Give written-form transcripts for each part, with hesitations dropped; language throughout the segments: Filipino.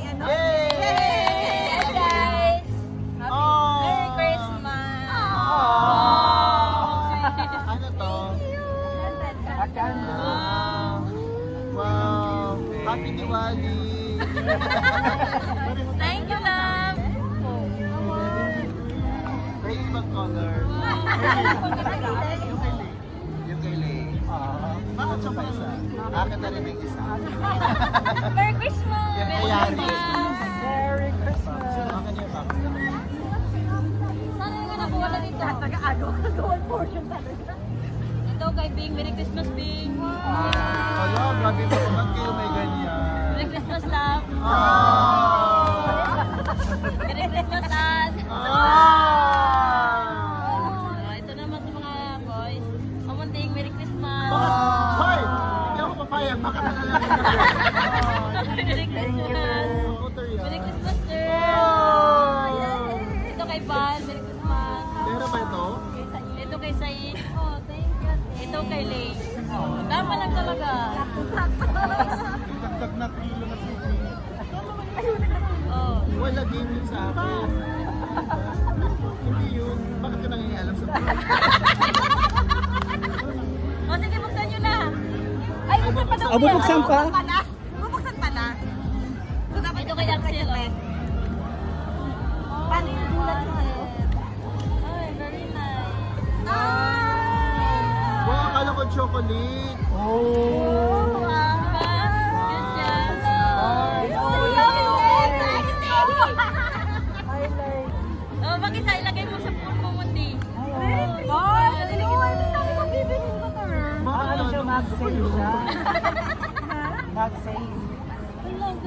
ano. Yay! Yes, guys! Oh! Merry Christmas! Ano to? Ah, wow! Happy Diwali! Thank you, love! May ibang color. Yung kay Lay. Bakit siya pa isa? Akin na rin yung isa. Merry Christmas! Yan kay Yari. Merry Christmas. Akin yung box. Sana yung nakuha na dito. Nag-agaw ka gold portion talaga. Ito kay Bing. Merry Christmas, Bing! Wala, grabe mo naman kayo may ganyan. Merry Christmas, love! Ah! Merry Christmas, Ann! Ah! Ito naman sa mga boys. Kamunting, Merry Christmas! Hoy! Hindi ako papayag, baka nakalaki na ako. Merry Christmas! Merry Christmas, sir! Ito kay Val, Merry Christmas! Pera ba ito? Ito kay Said. Oh, thank you. Ito kay Lay. Tama lang talaga. Dagdag na kilo na sili. Oh. Wala game yun sa akin. Hindi yun. Bakit ka nangingialam sa buhay? O sige, buksan nyo na. Ay, buksan pa daw. Ah, bubuksan pa? Bubuksan pa na. So, dapat Ito kay Axel. Oh. Paano yung bulat mo? Ay, very nice. Wow, akala ko chocolate. Oh! Diba? Good job. Oh, bakit sa ilagay mo sa pool mo, Mundi? Ano siya, mag-save siya. Mag-save.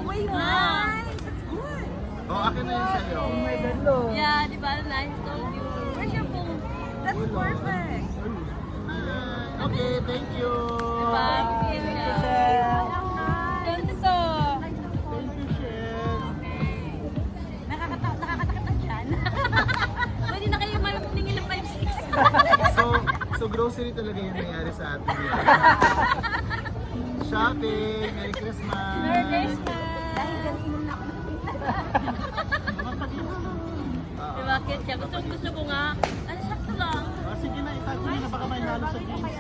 Wait lang. Oh, akin na yun sa'yo. Oh my God, no. Yeah, di ba? Nice told you. Where's your phone? That's perfect. Okay, thank you. Diba? Good job. Ganito to. Thank you, Shen. Nakakatakot ang tiyan. Pwede na kayo maningin ng 5-6. So grocery talaga yung nangyari sa atin. Shopping! Merry Christmas! Merry Christmas! Dahil kanino na ako. Diba, cute siya. Gusto ko nga. Ano, sakto lang. Sige na, itago mo na baka may halo sa jeans.